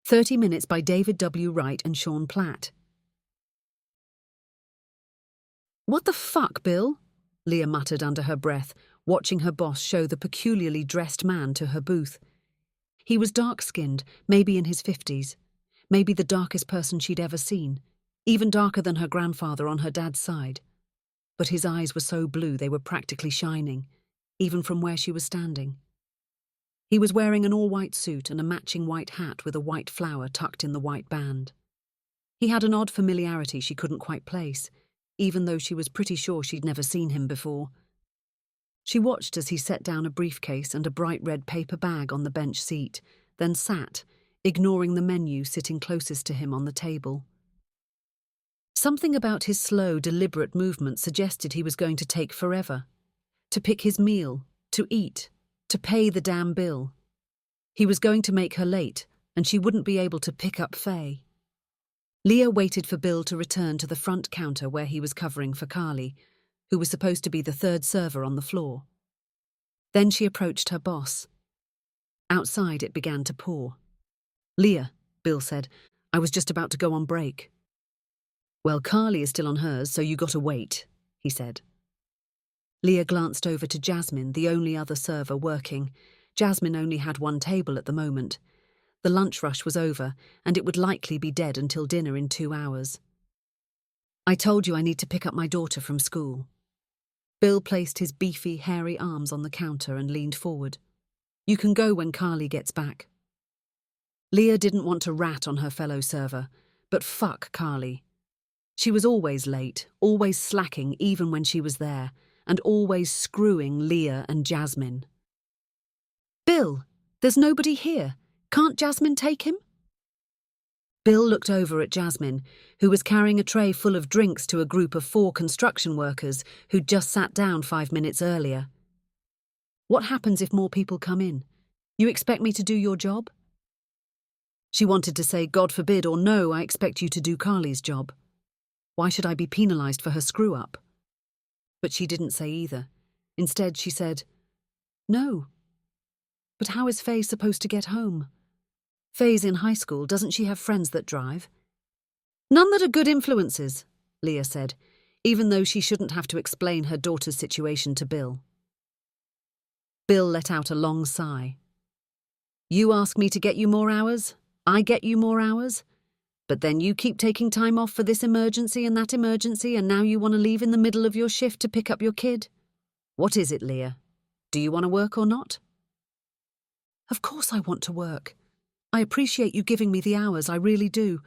30 Minutes by David W. Wright and Sean Platt. "What the fuck, Bill?" Leah muttered under her breath, watching her boss show the peculiarly dressed man to her booth. He was dark-skinned, maybe in his 50s, maybe the darkest person she'd ever seen, even darker than her grandfather on her dad's side. But his eyes were so blue they were practically shining, even from where she was standing. He was wearing an all-white suit and a matching white hat with a white flower tucked in the white band. He had an odd familiarity she couldn't quite place, even though she was pretty sure she'd never seen him before. She watched as he set down a briefcase and a bright red paper bag on the bench seat, then sat, ignoring the menu sitting closest to him on the table. Something about his slow, deliberate movement suggested he was going to take forever. To pick his meal, to eat, to pay the damn bill. He was going to make her late, and she wouldn't be able to pick up Faye. Leah waited for Bill to return to the front counter where he was covering for Carly, who was supposed to be the third server on the floor. Then she approached her boss. Outside it began to pour. "Leah," Bill said, "I was just about to go on break." "Well, Carly is still on hers, so you gotta wait," he said. Leah glanced over to Jasmine, the only other server working. Jasmine only had one table at the moment. The lunch rush was over, and it would likely be dead until dinner in 2 hours. "I told you I need to pick up my daughter from school." Bill placed his beefy, hairy arms on the counter and leaned forward. "You can go when Carly gets back." Leah didn't want to rat on her fellow server, but fuck Carly. She was always late, always slacking even when she was there, and always screwing Leah and Jasmine. "Bill, there's nobody here. Can't Jasmine take him?" Bill looked over at Jasmine, who was carrying a tray full of drinks to a group of 4 construction workers who'd just sat down 5 minutes earlier. "What happens if more people come in? You expect me to do your job?" She wanted to say, "God forbid," or "No, I expect you to do Carly's job. Why should I be penalised for her screw-up?" But she didn't say either. Instead, she said, "No. But how is Faye supposed to get home? Faye's in high school. Doesn't she have friends that drive?" "None that are good influences," Leah said, even though she shouldn't have to explain her daughter's situation to Bill. Bill let out a long sigh. "You ask me to get you more hours, I get you more hours, but then you keep taking time off for this emergency and that emergency, and now you want to leave in the middle of your shift to pick up your kid. What is it, Leah? Do you want to work or not?" "Of course I want to work. I appreciate you giving me the hours, I really do.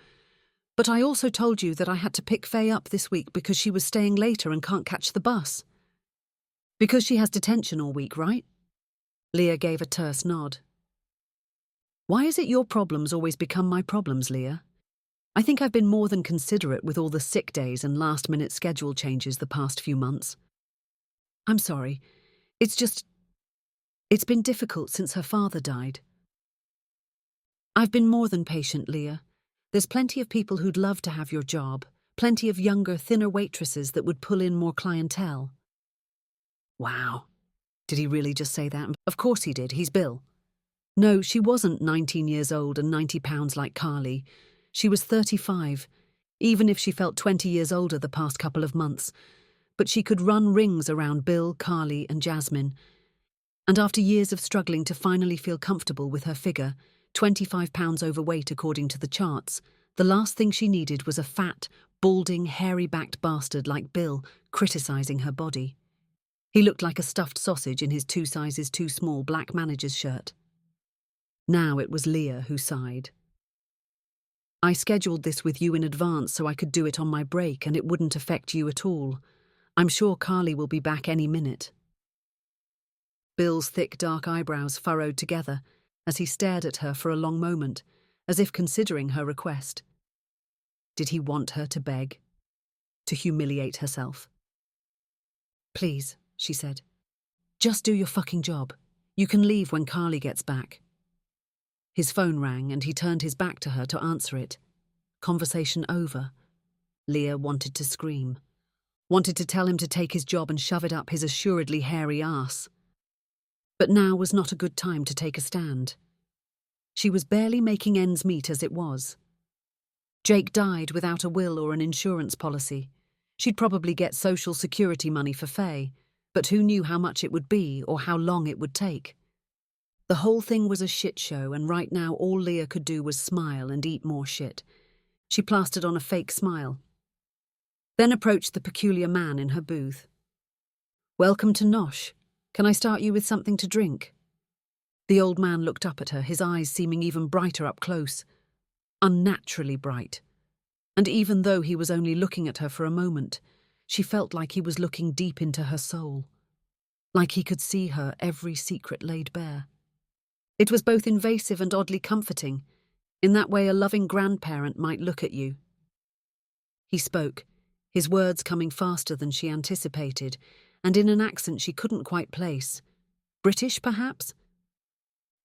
But I also told you that I had to pick Faye up this week because she was staying later and can't catch the bus. Because she has detention all week, right?" Leah gave a terse nod. "Why is it your problems always become my problems, Leah? I think I've been more than considerate with all the sick days and last-minute schedule changes the past few months. I'm sorry. It's been difficult since her father died. I've been more than patient, Leah. There's plenty of people who'd love to have your job, plenty of younger, thinner waitresses that would pull in more clientele." Wow. Did he really just say that? Of course he did. He's Bill. No, she wasn't 19 years old and 90 pounds like Carly. She was 35, even if she felt 20 years older the past couple of months. But she could run rings around Bill, Carly, and Jasmine. And after years of struggling to finally feel comfortable with her figure, 25 pounds overweight according to the charts, the last thing she needed was a fat, balding, hairy-backed bastard like Bill criticising her body. He looked like a stuffed sausage in his 2 sizes too small black manager's shirt. Now it was Leah who sighed. "I scheduled this with you in advance so I could do it on my break and it wouldn't affect you at all. I'm sure Carly will be back any minute." Bill's thick dark eyebrows furrowed together as he stared at her for a long moment, as if considering her request. Did he want her to beg? To humiliate herself? "Please," she said. "Just do your fucking job. You can leave when Carly gets back." His phone rang and he turned his back to her to answer it. Conversation over. Leah wanted to scream. Wanted to tell him to take his job and shove it up his assuredly hairy ass. But now was not a good time to take a stand. She was barely making ends meet as it was. Jake died without a will or an insurance policy. She'd probably get Social Security money for Faye, but who knew how much it would be or how long it would take? The whole thing was a shit show, and right now all Leah could do was smile and eat more shit. She plastered on a fake smile, then approached the peculiar man in her booth. "Welcome to Nosh. Can I start you with something to drink?" The old man looked up at her, his eyes seeming even brighter up close. Unnaturally bright. And even though he was only looking at her for a moment, she felt like he was looking deep into her soul. Like he could see her every secret laid bare. It was both invasive and oddly comforting, in that way a loving grandparent might look at you. He spoke, his words coming faster than she anticipated, and in an accent she couldn't quite place. British, perhaps?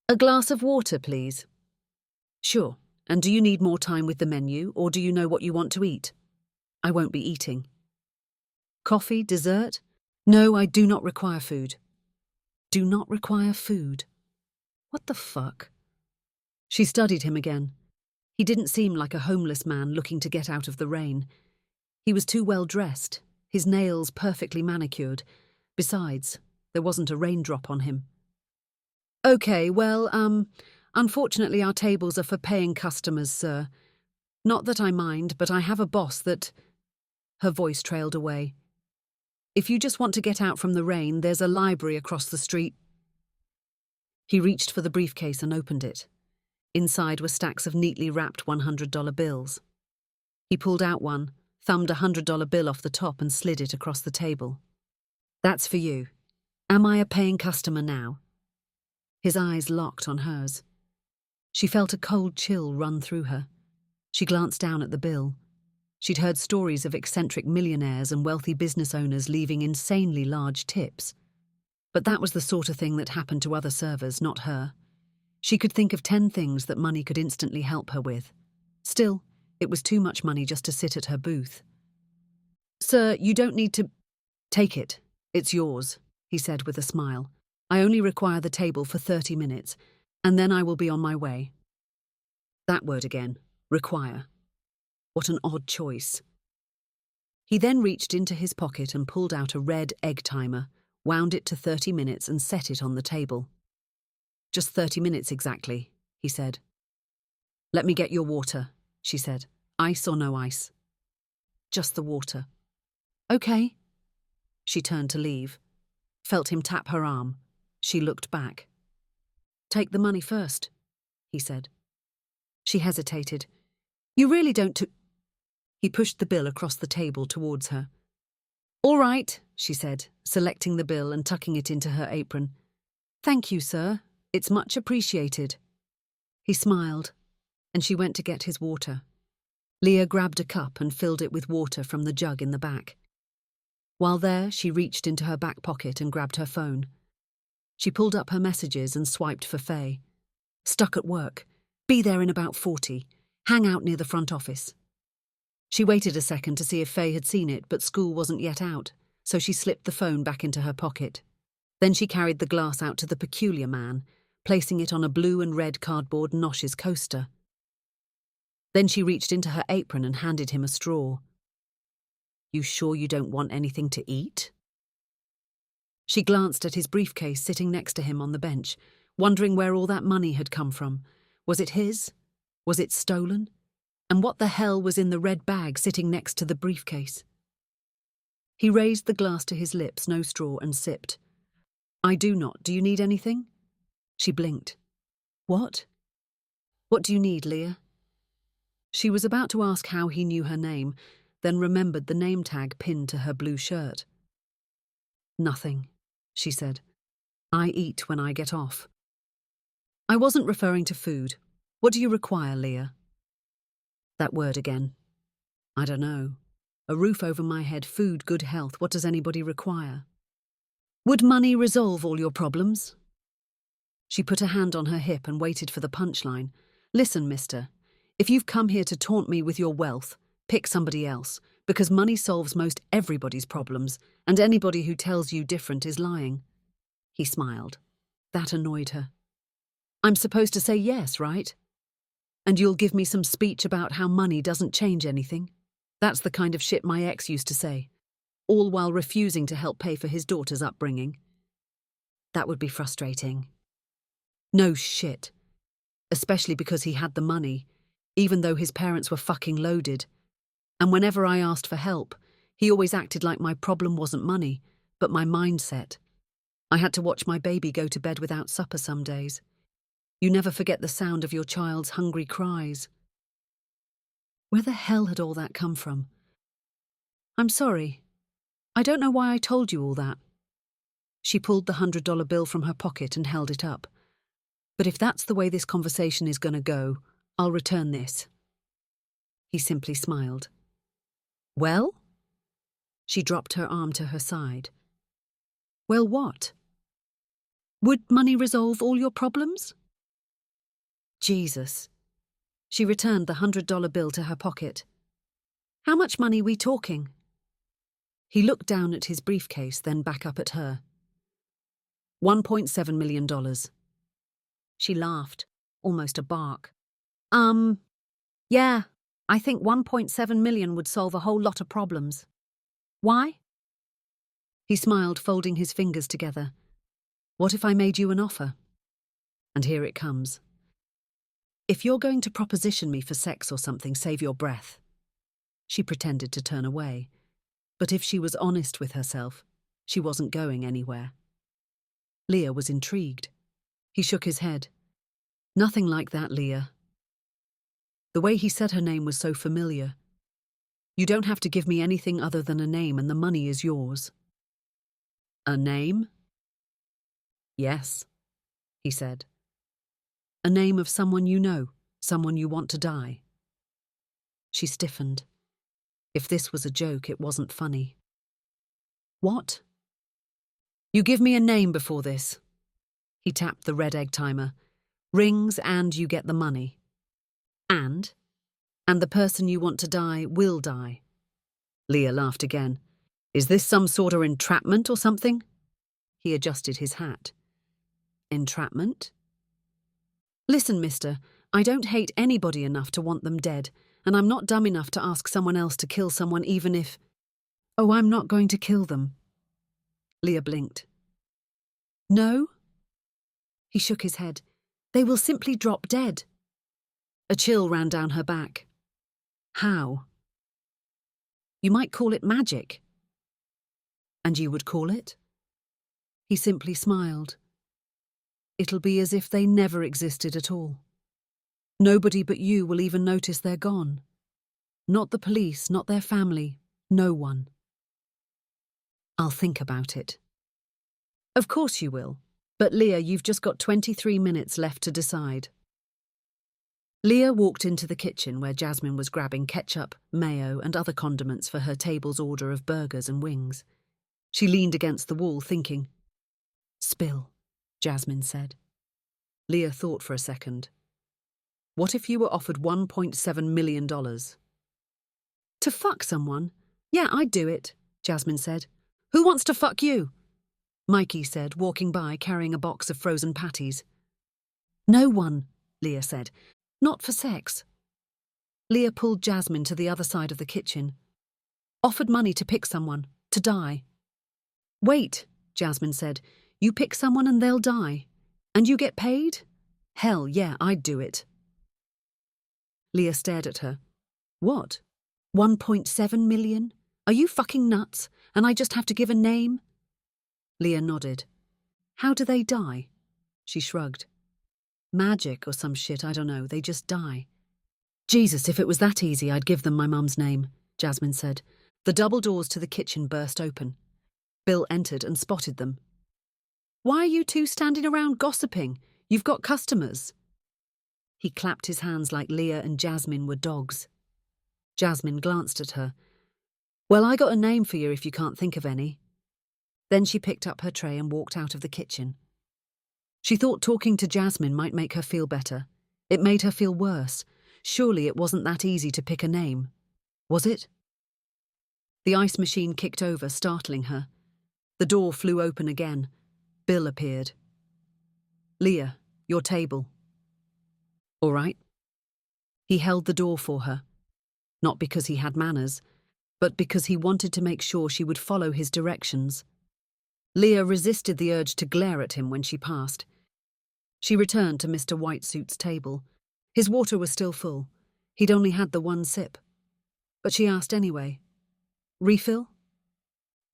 "A glass of water, please." "Sure. And do you need more time with the menu, or do you know what you want to eat?" "I won't be eating." "Coffee, dessert?" "No, I do not require food." "Do not require food? What the fuck?" She studied him again. He didn't seem like a homeless man looking to get out of the rain. He was too well dressed, his nails perfectly manicured. Besides, there wasn't a raindrop on him. "Okay, well, unfortunately our tables are for paying customers, sir. Not that I mind, but I have a boss that—" Her voice trailed away. "If you just want to get out from the rain, there's a library across the street." He reached for the briefcase and opened it. Inside were stacks of neatly wrapped $100 bills. He pulled out one, thumbed a $100 bill off the top and slid it across the table. "That's for you. Am I a paying customer now?" His eyes locked on hers. She felt a cold chill run through her. She glanced down at the bill. She'd heard stories of eccentric millionaires and wealthy business owners leaving insanely large tips. But that was the sort of thing that happened to other servers, not her. She could think of 10 things that money could instantly help her with. Still, it was too much money just to sit at her booth. "Sir, you don't need to—" "Take it. It's yours," he said with a smile. "I only require the table for 30 minutes, and then I will be on my way." That word again, require. What an odd choice. He then reached into his pocket and pulled out a red egg timer, wound it to 30 minutes and set it on the table. "Just 30 minutes exactly," he said. "Let me get your water," she said. "Ice or no ice?" "Just the water." "Okay." She turned to leave. Felt him tap her arm. She looked back. "Take the money first," he said. She hesitated. "You really don't He pushed the bill across the table towards her. "All right," she said, selecting the bill and tucking it into her apron. "Thank you, sir. It's much appreciated." He smiled, and she went to get his water. Leah grabbed a cup and filled it with water from the jug in the back. While there, she reached into her back pocket and grabbed her phone. She pulled up her messages and swiped for Faye. "Stuck at work. Be there in about 40. Hang out near the front office." She waited a second to see if Faye had seen it, but school wasn't yet out, so she slipped the phone back into her pocket. Then she carried the glass out to the peculiar man, placing it on a blue and red cardboard Nosh's coaster. Then she reached into her apron and handed him a straw. "You sure you don't want anything to eat?" She glanced at his briefcase sitting next to him on the bench, wondering where all that money had come from. Was it his? Was it stolen? And what the hell was in the red bag sitting next to the briefcase? He raised the glass to his lips, no straw, and sipped. "I do not. Do you need anything?" She blinked. "What? What do you need, Leah?" She was about to ask how he knew her name, then remembered the name tag pinned to her blue shirt. "Nothing," she said. "I eat when I get off." "I wasn't referring to food. What do you require, Leah?" That word again. "I don't know. A roof over my head, food, good health. What does anybody require?" "Would money resolve all your problems?" She put a hand on her hip and waited for the punchline. "Listen, mister, if you've come here to taunt me with your wealth, pick somebody else, because money solves most everybody's problems, and anybody who tells you different is lying." He smiled. That annoyed her. I'm supposed to say yes, right? And you'll give me some speech about how money doesn't change anything? That's the kind of shit my ex used to say, all while refusing to help pay for his daughter's upbringing. That would be frustrating. No shit. Especially because he had the money, even though his parents were fucking loaded. And whenever I asked for help, he always acted like my problem wasn't money, but my mindset. I had to watch my baby go to bed without supper some days. You never forget the sound of your child's hungry cries. Where the hell had all that come from? I'm sorry. I don't know why I told you all that. She pulled the $100 bill from her pocket and held it up. But if that's the way this conversation is going to go, I'll return this. He simply smiled. Well? She dropped her arm to her side. Well, what? Would money resolve all your problems? Jesus. She returned the $100 bill to her pocket. How much money we talking? He looked down at his briefcase, then back up at her. $1.7 million. She laughed, almost a bark. Yeah, I think 1.7 million would solve a whole lot of problems. Why? He smiled, folding his fingers together. What if I made you an offer? And here it comes. If you're going to proposition me for sex or something, save your breath. She pretended to turn away, but if she was honest with herself, she wasn't going anywhere. Leah was intrigued. He shook his head. Nothing like that, Leah. The way he said her name was so familiar. You don't have to give me anything other than a name and the money is yours. A name? Yes, he said. A name of someone you know, someone you want to die. She stiffened. If this was a joke, it wasn't funny. What? You give me a name before this. He tapped the red egg timer. Rings and you get the money. And the person you want to die will die. Leah laughed again. Is this some sort of entrapment or something? He adjusted his hat. Entrapment? Listen, mister, I don't hate anybody enough to want them dead, and I'm not dumb enough to ask someone else to kill someone even if... Oh, I'm not going to kill them. Leah blinked. No? He shook his head. They will simply drop dead. A chill ran down her back. How? You might call it magic. And you would call it? He simply smiled. It'll be as if they never existed at all. Nobody but you will even notice they're gone. Not the police, not their family, no one. I'll think about it. Of course you will. But Leah, you've just got 23 minutes left to decide. Leah walked into the kitchen where Jasmine was grabbing ketchup, mayo, and other condiments for her table's order of burgers and wings. She leaned against the wall, thinking. Spill, Jasmine said. Leah thought for a second. What if you were offered $1.7 million? To fuck someone? Yeah, I'd do it, Jasmine said. Who wants to fuck you? Mikey said, walking by carrying a box of frozen patties. No one, Leah said. Not for sex. Leah pulled Jasmine to the other side of the kitchen. Offered money to pick someone, to die. Wait, Jasmine said. You pick someone and they'll die. And you get paid? Hell yeah, I'd do it. Leah stared at her. What? 1.7 million? Are you fucking nuts? And I just have to give a name? Leah nodded. How do they die? She shrugged. Magic or some shit, I don't know. They just die. Jesus, if it was that easy, I'd give them my mum's name, Jasmine said. The double doors to the kitchen burst open. Bill entered and spotted them. Why are you two standing around gossiping? You've got customers. He clapped his hands like Leah and Jasmine were dogs. Jasmine glanced at her. Well, I got a name for you if you can't think of any. Then she picked up her tray and walked out of the kitchen. She thought talking to Jasmine might make her feel better. It made her feel worse. Surely it wasn't that easy to pick a name. Was it? The ice machine kicked over, startling her. The door flew open again. Bill appeared. Leah, your table." "All right." He held the door for her, not because he had manners, but because he wanted to make sure she would follow his directions. Leah resisted the urge to glare at him when she passed. She returned to Mr. Whitesuit's table. His water was still full. He'd only had the one sip. But she asked anyway. "Refill?"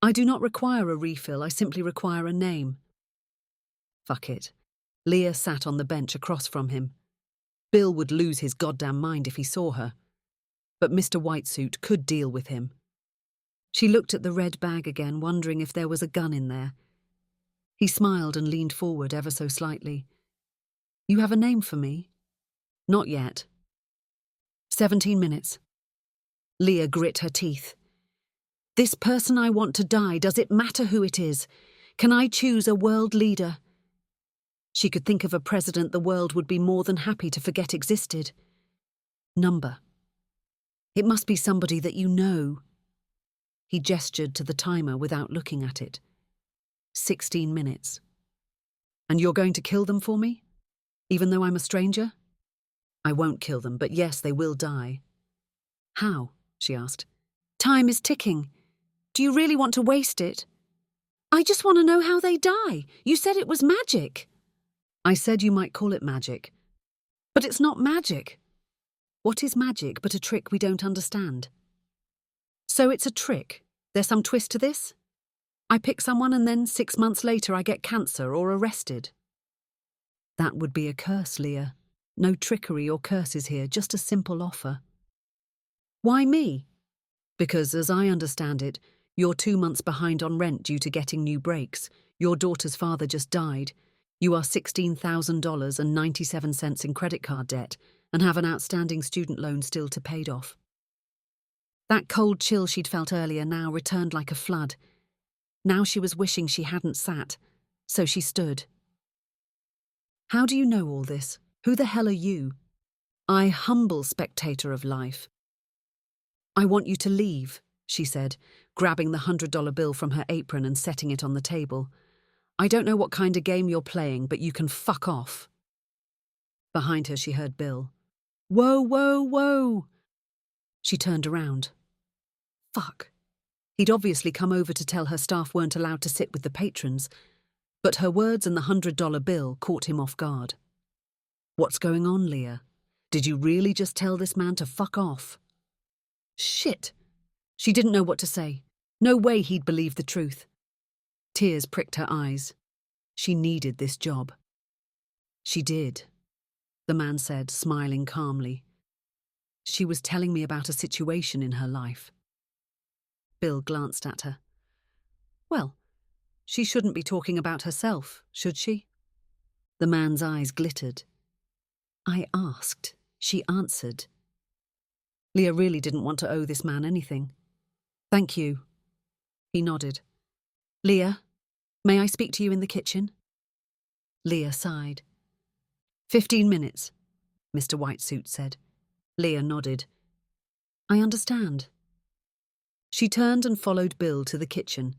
"I do not require a refill, I simply require a name." Fuck it. Leah sat on the bench across from him. Bill would lose his goddamn mind if he saw her. But Mr. Whitesuit could deal with him. She looked at the red bag again, wondering if there was a gun in there. He smiled and leaned forward ever so slightly. "You have a name for me?" "Not yet." 17 minutes. Leah grit her teeth. "This person I want to die, does it matter who it is? Can I choose a world leader?" She could think of a president the world would be more than happy to forget existed. "Number. It must be somebody that you know." He gestured to the timer without looking at it. 16 minutes. "And you're going to kill them for me? Even though I'm a stranger?" "I won't kill them, but yes, they will die." "How?" she asked. "Time is ticking. Do you really want to waste it?" "I just want to know how they die. You said it was magic." "I said you might call it magic. But it's not magic." "What is magic but a trick we don't understand?" "So it's a trick. There's some twist to this? I pick someone and then 6 months later I get cancer or arrested." "That would be a curse, Leah. No trickery or curses here, just a simple offer." "Why me?" "Because, as I understand it, you're 2 months behind on rent due to getting new brakes. Your daughter's father just died. You are $16,000 and 97 cents in credit card debt and have an outstanding student loan still to pay off." That cold chill she'd felt earlier now returned like a flood. Now she was wishing she hadn't sat, so she stood. "How do you know all this? Who the hell are you?" "I, humble spectator of life." "I want you to leave," she said, grabbing the $100 bill from her apron and setting it on the table. "I don't know what kind of game you're playing, but you can fuck off." Behind her she heard Bill. "Whoa, whoa, whoa!" She turned around. Fuck. He'd obviously come over to tell her staff weren't allowed to sit with the patrons, but her words and the $100 bill caught him off guard. "What's going on, Leah? Did you really just tell this man to fuck off?" Shit! She didn't know what to say. No way he'd believe the truth. Tears pricked her eyes. She needed this job. "She did," the man said, smiling calmly. "She was telling me about a situation in her life." Bill glanced at her. "Well, she shouldn't be talking about herself, should she?" The man's eyes glittered. "I asked. She answered." Leah really didn't want to owe this man anything. "Thank you." He nodded. "Leah, may I speak to you in the kitchen?" Leah sighed. 15 minutes, Mr. Whitesuit said. Leah nodded. "I understand." She turned and followed Bill to the kitchen.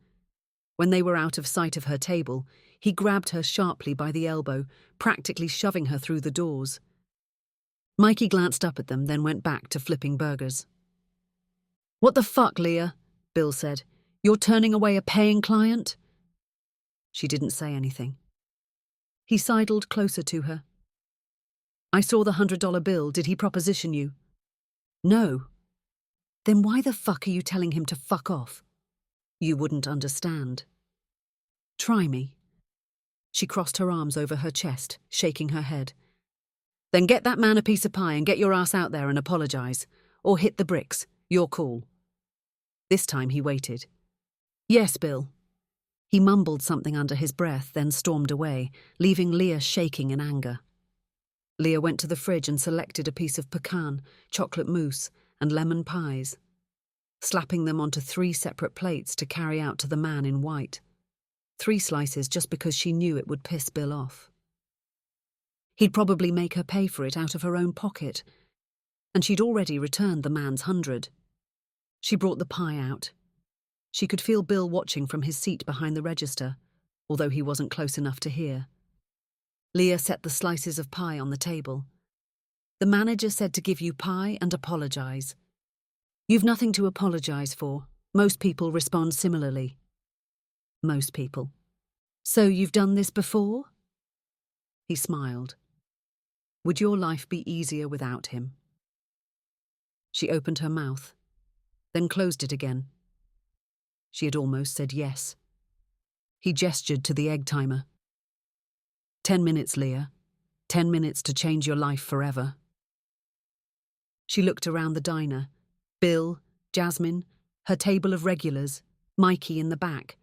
When they were out of sight of her table, he grabbed her sharply by the elbow, practically shoving her through the doors. Mikey glanced up at them, then went back to flipping burgers. "What the fuck, Leah?" Bill said. "You're turning away a paying client?" She didn't say anything. He sidled closer to her. "I saw the $100 bill. Did he proposition you?" "No." "Then why the fuck are you telling him to fuck off?" "You wouldn't understand." "Try me." She crossed her arms over her chest, shaking her head. "Then get that man a piece of pie and get your ass out there and apologise. Or hit the bricks. Your call." This time he waited. "Yes, Bill." He mumbled something under his breath, then stormed away, leaving Leah shaking in anger. Leah went to the fridge and selected a piece of pecan, chocolate mousse, and lemon pies, slapping them onto 3 separate plates to carry out to the man in white. 3 slices just because she knew it would piss Bill off. He'd probably make her pay for it out of her own pocket, and she'd already returned the man's 100. She brought the pie out. She could feel Bill watching from his seat behind the register, although he wasn't close enough to hear. Leah set the slices of pie on the table. The manager said to give you pie and apologise. You've nothing to apologise for. Most people respond similarly. Most people. So you've done this before? He smiled. Would your life be easier without him? She opened her mouth, then closed it again. She had almost said yes. He gestured to the egg timer. 10 minutes, Leah. 10 minutes to change your life forever. She looked around the diner. Bill, Jasmine, her table of regulars, Mikey in the back.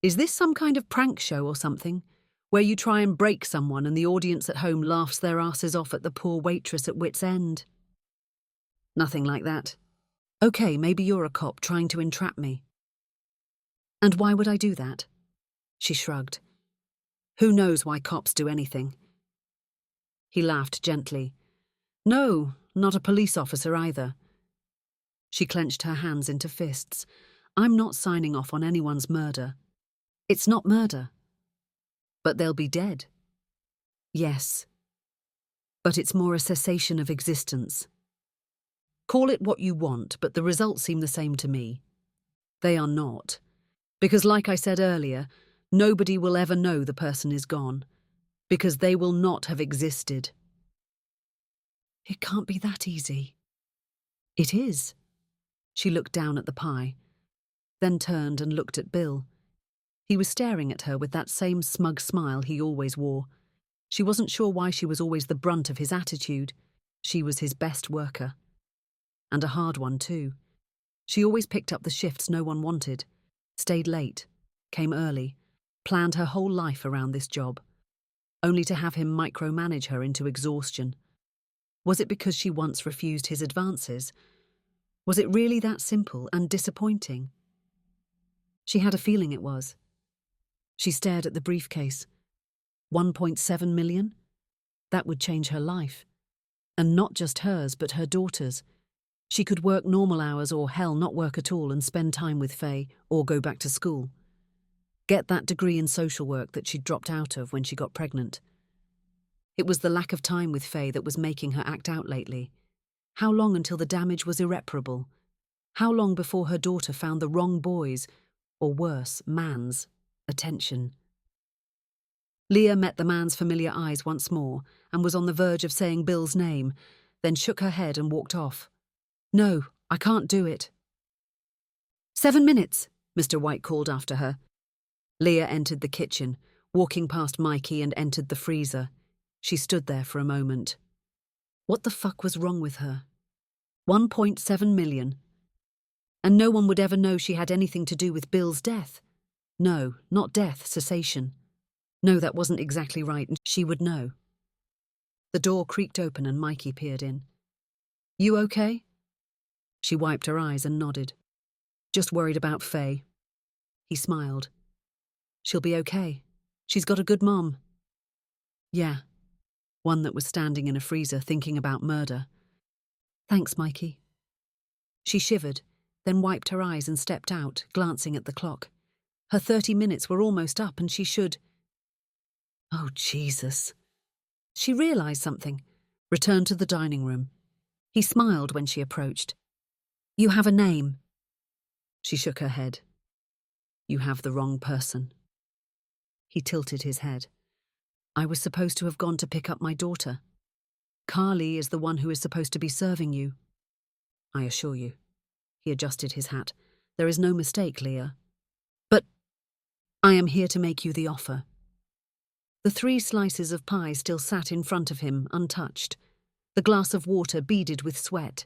Is this some kind of prank show or something, where you try and break someone and the audience at home laughs their asses off at the poor waitress at wit's end? Nothing like that. Okay, maybe you're a cop trying to entrap me. And why would I do that? She shrugged. Who knows why cops do anything? He laughed gently. No, not a police officer either. She clenched her hands into fists. I'm not signing off on anyone's murder. It's not murder. But they'll be dead. Yes. But it's more a cessation of existence. Call it what you want, but the results seem the same to me. They are not. Because like I said earlier, nobody will ever know the person is gone. Because they will not have existed. It can't be that easy. It is. She looked down at the pie, then turned and looked at Bill. He was staring at her with that same smug smile he always wore. She wasn't sure why she was always the brunt of his attitude. She was his best worker. And a hard one, too. She always picked up the shifts no one wanted, stayed late, came early, planned her whole life around this job, only to have him micromanage her into exhaustion. Was it because she once refused his advances? Was it really that simple and disappointing? She had a feeling it was. She stared at the briefcase. 1.7 million? That would change her life. And not just hers, but her daughter's. She could work normal hours or hell not work at all and spend time with Faye or go back to school. Get that degree in social work that she'd dropped out of when she got pregnant. It was the lack of time with Faye that was making her act out lately. How long until the damage was irreparable? How long before her daughter found the wrong boy's, or worse, man's, attention? Leah met the man's familiar eyes once more and was on the verge of saying Bill's name, then shook her head and walked off. No, I can't do it. 7 minutes, Mr. White called after her. Leah entered the kitchen, walking past Mikey and entered the freezer. She stood there for a moment. What the fuck was wrong with her? 1.7 million. And no one would ever know she had anything to do with Bill's death. No, not death, cessation. No, that wasn't exactly right, and she would know. The door creaked open and Mikey peered in. You okay? She wiped her eyes and nodded. Just worried about Faye. He smiled. She'll be okay. She's got a good mom. Yeah. One that was standing in a freezer thinking about murder. Thanks, Mikey. She shivered, then wiped her eyes and stepped out, glancing at the clock. Her 30 minutes were almost up and she should... Oh, Jesus. She realised something, returned to the dining room. He smiled when she approached. You have a name. She shook her head. You have the wrong person. He tilted his head. I was supposed to have gone to pick up my daughter. Carly is the one who is supposed to be serving you. I assure you. He adjusted his hat. There is no mistake, Leah. But I am here to make you the offer. The 3 slices of pie still sat in front of him, untouched. The glass of water beaded with sweat.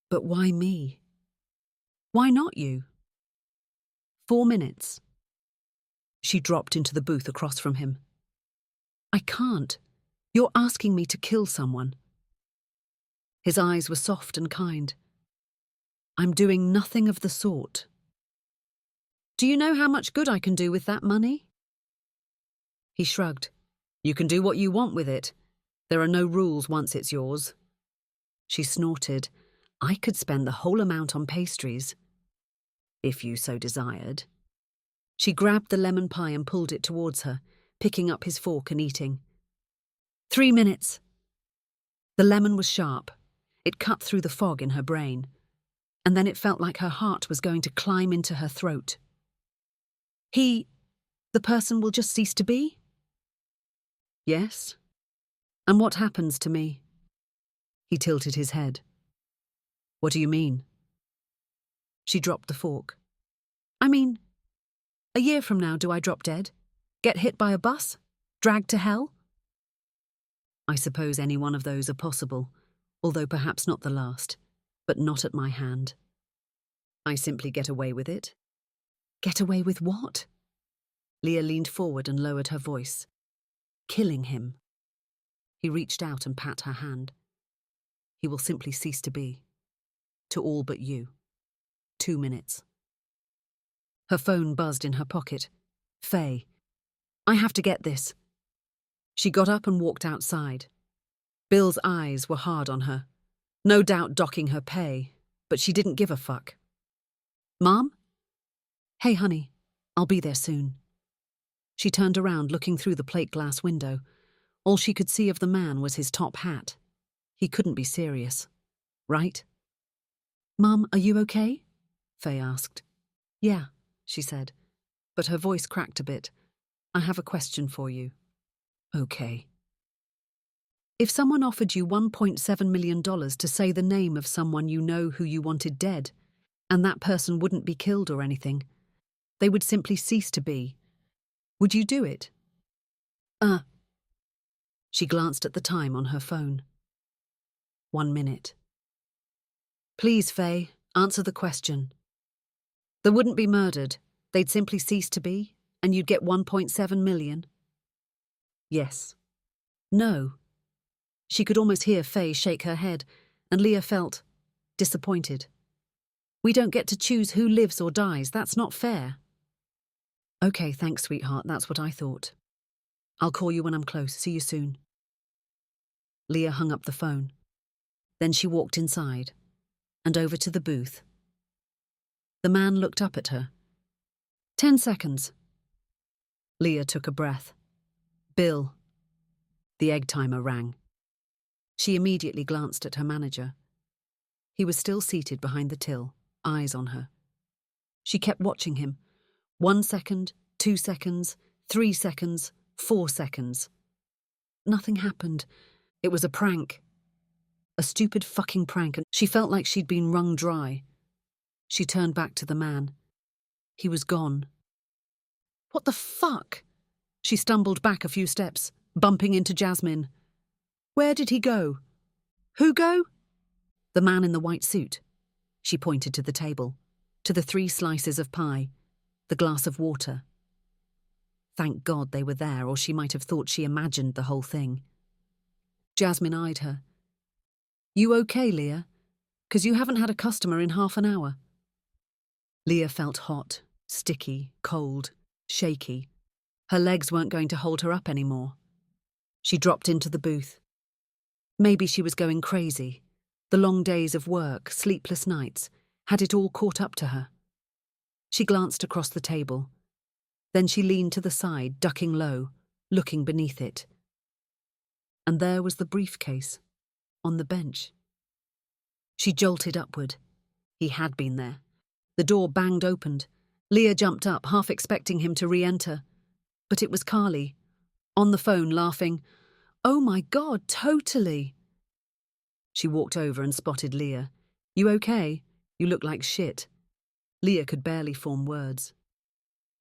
But why me? Why not you? 4 minutes. She dropped into the booth across from him. I can't. You're asking me to kill someone. His eyes were soft and kind. I'm doing nothing of the sort. Do you know how much good I can do with that money? He shrugged. You can do what you want with it. There are no rules once it's yours. She snorted. I could spend the whole amount on pastries. If you so desired. She grabbed the lemon pie and pulled it towards her, picking up his fork and eating. 3 minutes. The lemon was sharp. It cut through the fog in her brain. And then it felt like her heart was going to climb into her throat. The person will just cease to be? Yes. And what happens to me? He tilted his head. What do you mean? She dropped the fork. I mean, a year from now, do I drop dead? Get hit by a bus? Dragged to hell? I suppose any one of those are possible, although perhaps not the last, but not at my hand. I simply get away with it. Get away with what? Leah leaned forward and lowered her voice. Killing him. He reached out and pat her hand. He will simply cease to be. To all but you. 2 minutes. Her phone buzzed in her pocket. Faye. I have to get this. She got up and walked outside. Bill's eyes were hard on her. No doubt docking her pay, but she didn't give a fuck. Mom? Hey, honey. I'll be there soon. She turned around, looking through the plate glass window. All she could see of the man was his top hat. He couldn't be serious. Right? Mom, are you okay? Faye asked. Yeah, she said, but her voice cracked a bit. I have a question for you. Okay. If someone offered you $1.7 million to say the name of someone you know who you wanted dead, and that person wouldn't be killed or anything, they would simply cease to be, would you do it? She glanced at the time on her phone. 1 minute. Please, Faye, answer the question. They wouldn't be murdered. They'd simply cease to be, and you'd get 1.7 million. Yes. No. She could almost hear Faye shake her head, and Leah felt disappointed. We don't get to choose who lives or dies. That's not fair. Okay, thanks, sweetheart. That's what I thought. I'll call you when I'm close. See you soon. Leah hung up the phone. Then she walked inside and over to the booth. The man looked up at her. 10 seconds. Leah took a breath. Bill. The egg timer rang. She immediately glanced at her manager. He was still seated behind the till, eyes on her. She kept watching him. 1 second, 2 seconds, 3 seconds, 4 seconds. Nothing happened. It was a prank. A stupid fucking prank, and she felt like she'd been wrung dry. She turned back to the man. He was gone. What the fuck? She stumbled back a few steps, bumping into Jasmine. Where did he go? Who go? The man in the white suit. She pointed to the table, to the 3 slices of pie, the glass of water. Thank God they were there, or she might have thought she imagined the whole thing. Jasmine eyed her. You okay, Leah? 'Cause you haven't had a customer in half an hour. Leah felt hot, sticky, cold, shaky. Her legs weren't going to hold her up anymore. She dropped into the booth. Maybe she was going crazy. The long days of work, sleepless nights, had it all caught up to her. She glanced across the table. Then she leaned to the side, ducking low, looking beneath it. And there was the briefcase, on the bench. She jolted upward. He had been there. The door banged open. Leah jumped up, half expecting him to re-enter. But it was Carly, on the phone, laughing. Oh my God, totally. She walked over and spotted Leah. You okay? You look like shit. Leah could barely form words.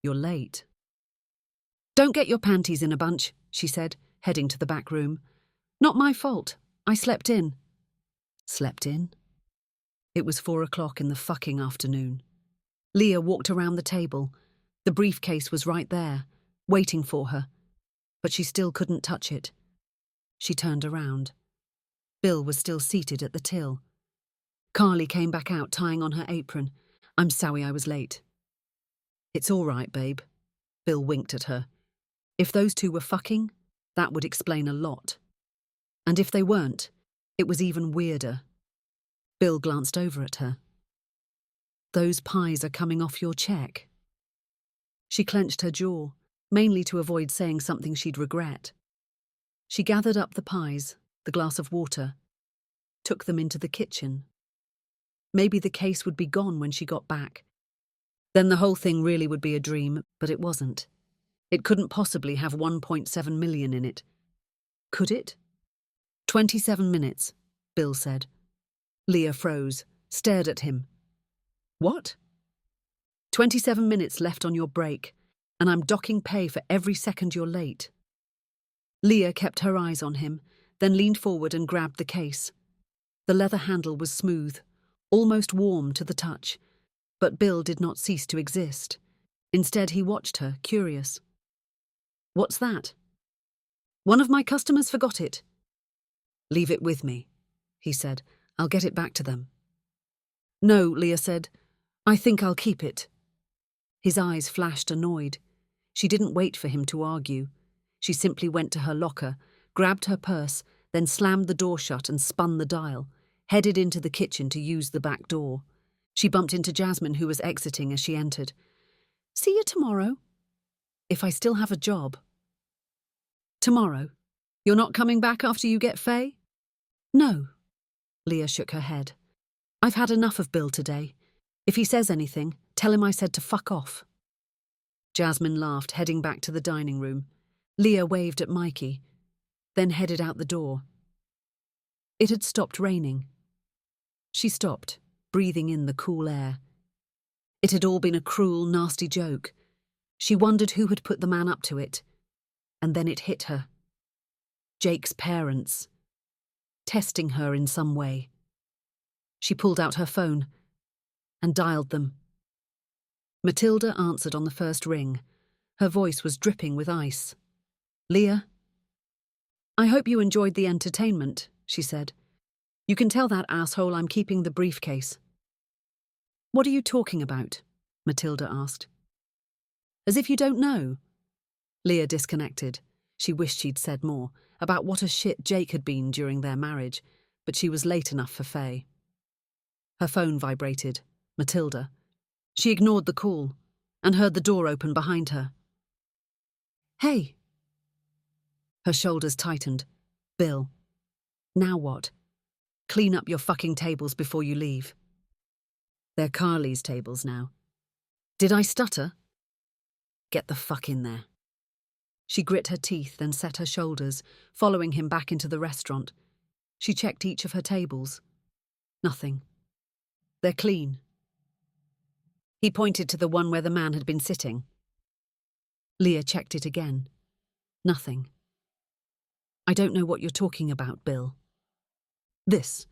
You're late. Don't get your panties in a bunch, she said, heading to the back room. Not my fault. I slept in. Slept in? It was 4 o'clock in the fucking afternoon. Leah walked around the table. The briefcase was right there, waiting for her. But she still couldn't touch it. She turned around. Bill was still seated at the till. Carly came back out, tying on her apron. I'm sorry I was late. It's all right, babe. Bill winked at her. If those two were fucking, that would explain a lot. And if they weren't, it was even weirder. Bill glanced over at her. Those pies are coming off your check. She clenched her jaw, mainly to avoid saying something she'd regret. She gathered up the pies, the glass of water, took them into the kitchen. Maybe the case would be gone when she got back. Then the whole thing really would be a dream, but it wasn't. It couldn't possibly have 1.7 million in it. Could it? 27 minutes, Bill said. Leah froze, stared at him. What? 27 minutes left on your break, and I'm docking pay for every second you're late. Leah kept her eyes on him, then leaned forward and grabbed the case. The leather handle was smooth, almost warm to the touch, but Bill did not cease to exist. Instead, he watched her, curious. What's that? One of my customers forgot it. Leave it with me, he said. I'll get it back to them. No, Leah said. I think I'll keep it. His eyes flashed annoyed. She didn't wait for him to argue. She simply went to her locker, grabbed her purse, then slammed the door shut and spun the dial, headed into the kitchen to use the back door. She bumped into Jasmine, who was exiting as she entered. See you tomorrow. If I still have a job. Tomorrow? You're not coming back after you get Faye? No. Leah shook her head. I've had enough of Bill today. If he says anything, tell him I said to fuck off. Jasmine laughed, heading back to the dining room. Leah waved at Mikey, then headed out the door. It had stopped raining. She stopped, breathing in the cool air. It had all been a cruel, nasty joke. She wondered who had put the man up to it. And then it hit her. Jake's parents. Testing her in some way. She pulled out her phone and dialed them. Matilda answered on the first ring. Her voice was dripping with ice. Leah? I hope you enjoyed the entertainment, she said. You can tell that asshole I'm keeping the briefcase. What are you talking about? Matilda asked. As if you don't know. Leah disconnected. She wished she'd said more about what a shit Jake had been during their marriage, but she was late enough for Faye. Her phone vibrated. Matilda. She ignored the call and heard the door open behind her. Hey. Her shoulders tightened. Bill. Now what? Clean up your fucking tables before you leave. They're Carly's tables now. Did I stutter? Get the fuck in there. She grit her teeth, then set her shoulders, following him back into the restaurant. She checked each of her tables. Nothing. They're clean. He pointed to the one where the man had been sitting. Leah checked it again. Nothing. I don't know what you're talking about, Bill. This.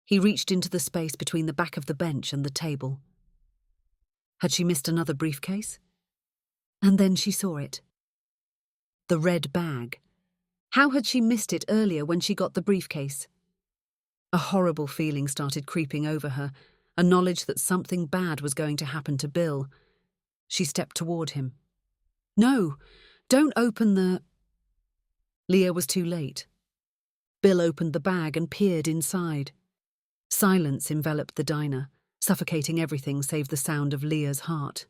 He reached into the space between the back of the bench and the table. Had she missed another briefcase? And then she saw it. The red bag. How had she missed it earlier when she got the briefcase? A horrible feeling started creeping over her, a knowledge that something bad was going to happen to Bill. She stepped toward him. No, don't open the... Leah was too late. Bill opened the bag and peered inside. Silence enveloped the diner, suffocating everything save the sound of Leah's heart.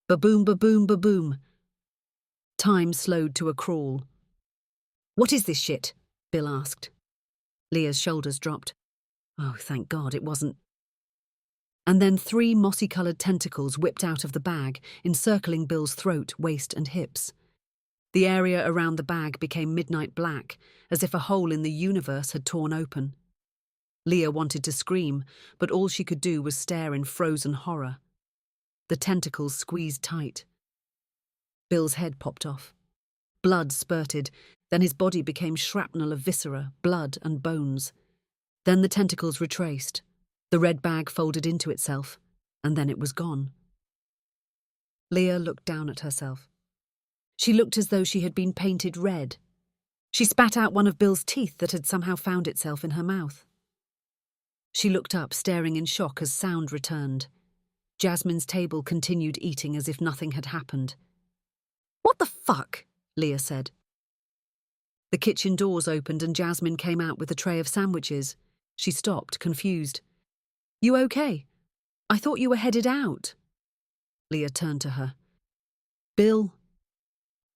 Ba-boom, ba-boom, ba-boom. Time slowed to a crawl. What is this shit? Bill asked. Leah's shoulders dropped. Oh, thank God it wasn't. And then 3 mossy-coloured tentacles whipped out of the bag, encircling Bill's throat, waist and hips. The area around the bag became midnight black, as if a hole in the universe had torn open. Leah wanted to scream, but all she could do was stare in frozen horror. The tentacles squeezed tight. Bill's head popped off. Blood spurted, then his body became shrapnel of viscera, blood and bones. Then the tentacles retraced. The red bag folded into itself, and then it was gone. Leah looked down at herself. She looked as though she had been painted red. She spat out one of Bill's teeth that had somehow found itself in her mouth. She looked up, staring in shock as sound returned. Jasmine's table continued eating as if nothing had happened. What the fuck? Leah said. The kitchen doors opened and Jasmine came out with a tray of sandwiches. She stopped, confused. You okay? I thought you were headed out. Leah turned to her. Bill.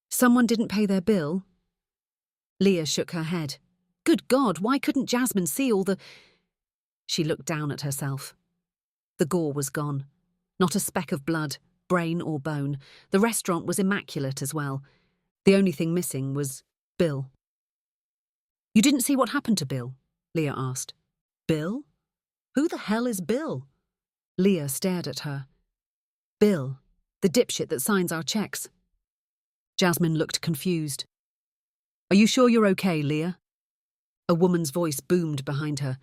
Someone didn't pay their bill? Leah shook her head. Good God, why couldn't Jasmine see all the... She looked down at herself. The gore was gone. Not a speck of blood, brain or bone. The restaurant was immaculate as well. The only thing missing was Bill. You didn't see what happened to Bill? Leah asked. Bill? Who the hell is Bill? Leah stared at her. Bill, the dipshit that signs our checks. Jasmine looked confused. Are you sure you're okay, Leah? A woman's voice boomed behind her.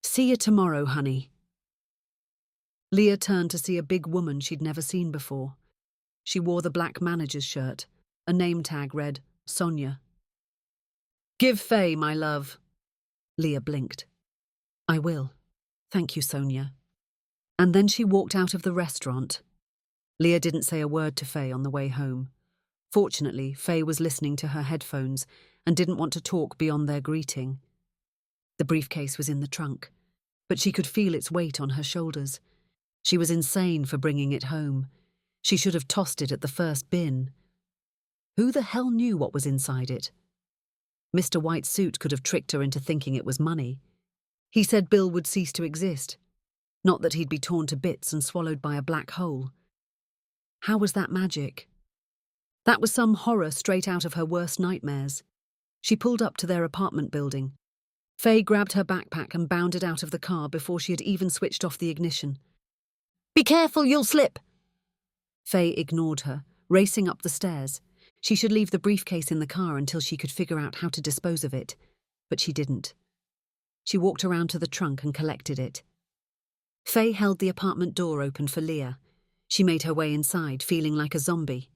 See you tomorrow, honey. Leah turned to see a big woman she'd never seen before. She wore the black manager's shirt. A name tag read, Sonia. Give Faye, my love. Leah blinked. I will. Thank you, Sonia. And then she walked out of the restaurant. Leah didn't say a word to Faye on the way home. Fortunately, Faye was listening to her headphones and didn't want to talk beyond their greeting. The briefcase was in the trunk, but she could feel its weight on her shoulders. She was insane for bringing it home. She should have tossed it at the first bin. Who the hell knew what was inside it? Mr. White's suit could have tricked her into thinking it was money. He said Bill would cease to exist, not that he'd be torn to bits and swallowed by a black hole. How was that magic? That was some horror straight out of her worst nightmares. She pulled up to their apartment building. Faye grabbed her backpack and bounded out of the car before she had even switched off the ignition. Be careful, you'll slip! Faye ignored her, racing up the stairs. She should leave the briefcase in the car until she could figure out how to dispose of it, but she didn't. She walked around to the trunk and collected it. Faye held the apartment door open for Leah. She made her way inside, feeling like a zombie.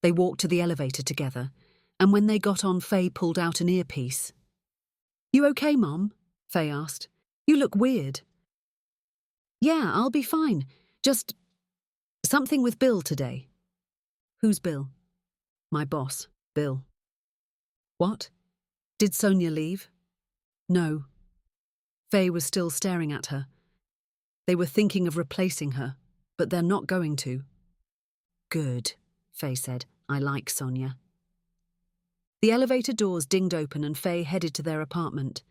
They walked to the elevator together, and when they got on, Faye pulled out an earpiece. You okay, Mom? Faye asked. You look weird. Yeah, I'll be fine. Just something with Bill today. Who's Bill? My boss, Bill. What? Did Sonia leave? No. Faye was still staring at her. They were thinking of replacing her, but they're not going to. Good, Faye said. I like Sonia. The elevator doors dinged open and Faye headed to their apartment.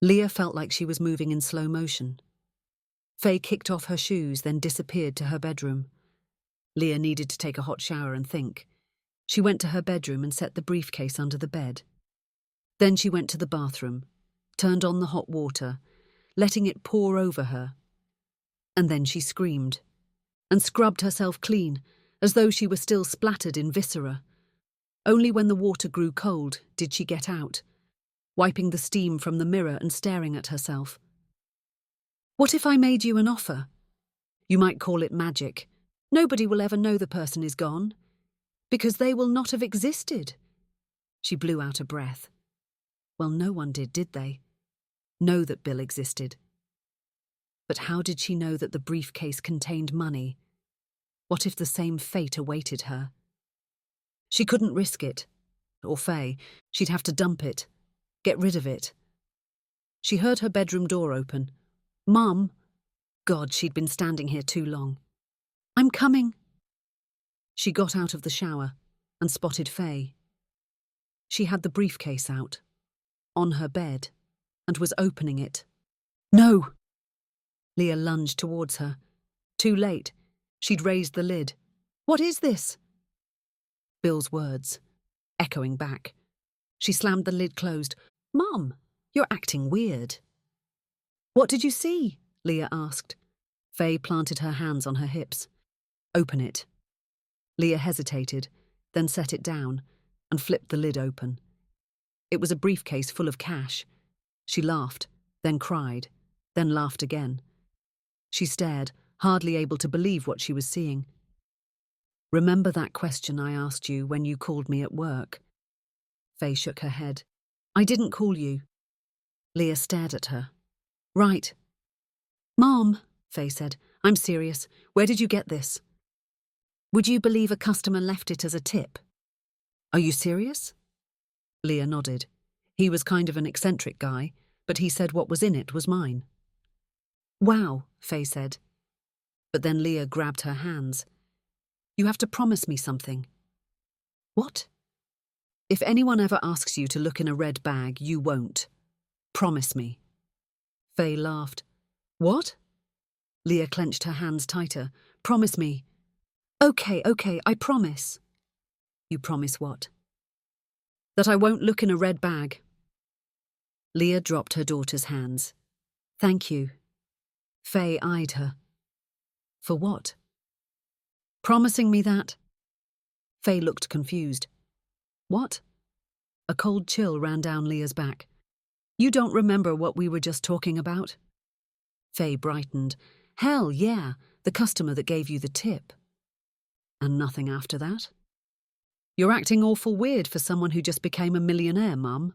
Leah felt like she was moving in slow motion. Faye kicked off her shoes, then disappeared to her bedroom. Leah needed to take a hot shower and think. She went to her bedroom and set the briefcase under the bed. Then she went to the bathroom, turned on the hot water, letting it pour over her. And then she screamed and scrubbed herself clean, as though she were still splattered in viscera. Only when the water grew cold did she get out, wiping the steam from the mirror and staring at herself. What if I made you an offer? You might call it magic. Nobody will ever know the person is gone, because they will not have existed. She blew out a breath. Well, no one did they? Know that Bill existed. But how did she know that the briefcase contained money? What if the same fate awaited her? She couldn't risk it. Or Faye. She'd have to dump it. Get rid of it. She heard her bedroom door open. Mum! God, she'd been standing here too long. I'm coming. She got out of the shower and spotted Faye. She had the briefcase out, on her bed, and was opening it. No! Leah lunged towards her. Too late. She'd raised the lid. What is this? Bill's words, echoing back. She slammed the lid closed. Mum, you're acting weird. What did you see? Leah asked. Faye planted her hands on her hips. Open it. Leah hesitated, then set it down, and flipped the lid open. It was a briefcase full of cash. She laughed, then cried, then laughed again. She stared, hardly able to believe what she was seeing. Remember that question I asked you when you called me at work? Faye shook her head. I didn't call you. Leah stared at her. Right. Mom, Faye said, I'm serious. Where did you get this? Would you believe a customer left it as a tip? Are you serious? Leah nodded. He was kind of an eccentric guy, but he said what was in it was mine. Wow, Faye said. But then Leah grabbed her hands. You have to promise me something. What? If anyone ever asks you to look in a red bag, you won't. Promise me. Faye laughed. What? Leah clenched her hands tighter. Promise me. Okay, I promise. You promise what? That I won't look in a red bag. Leah dropped her daughter's hands. Thank you. Faye eyed her. For what? Promising me that? Faye looked confused. What? A cold chill ran down Leah's back. You don't remember what we were just talking about? Faye brightened. Hell yeah, the customer that gave you the tip. And nothing after that? You're acting awful weird for someone who just became a millionaire, Mum.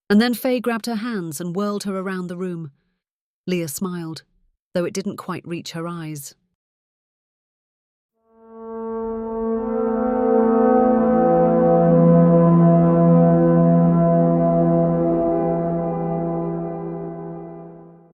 And then Faye grabbed her hands and whirled her around the room. Leah smiled, though it didn't quite reach her eyes.